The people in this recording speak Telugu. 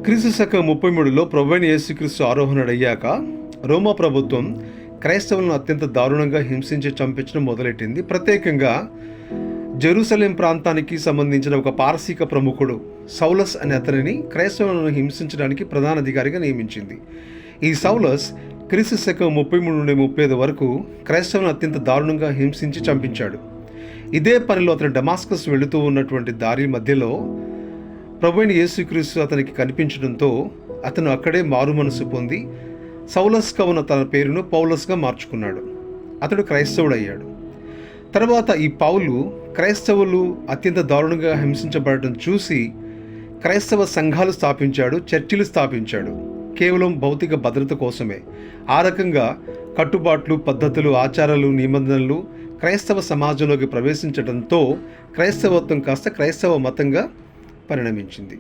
క్రీస్తు శకం 33లో ప్రభువైన యేసుక్రీస్తు ఆరోహణుడయ్యాక రోమా ప్రభుత్వం క్రైస్తవులను అత్యంత దారుణంగా హింసించి చంపించడం మొదలెట్టింది. ప్రత్యేకంగా జెరూసలేం ప్రాంతానికి సంబంధించిన ఒక పారసీక ప్రముఖుడు సౌలస్ అనే అతనిని క్రైస్తవులను హింసించడానికి ప్రధాన అధికారిగా నియమించింది. ఈ సౌలస్ క్రీస్తు శకం 33 నుండి 35 వరకు క్రైస్తవులను అత్యంత దారుణంగా హింసించి చంపించాడు. ఇదే పనిలో అతను డమాస్కస్ వెళుతూ ఉన్నటువంటి దారి మధ్యలో ప్రభువైన యేసుక్రీస్తు అతనికి కనిపించడంతో అతను అక్కడే మారు మనసు పొంది సౌలస్గా ఉన్న తన పేరును పౌలస్గా మార్చుకున్నాడు. అతడు క్రైస్తవుడయ్యాడు. తర్వాత ఈ పౌలు క్రైస్తవులు అత్యంత దారుణంగా హింసించబడటం చూసి క్రైస్తవ సంఘాలు స్థాపించాడు, చర్చిలు స్థాపించాడు, కేవలం భౌతిక భద్రత కోసమే. ఆ రకంగా కట్టుబాట్లు, పద్ధతులు, ఆచారాలు, నిబంధనలు క్రైస్తవ సమాజంలోకి ప్రవేశించడంతో క్రైస్తవత్వం కాస్త క్రైస్తవ మతంగా పరిణమించింది.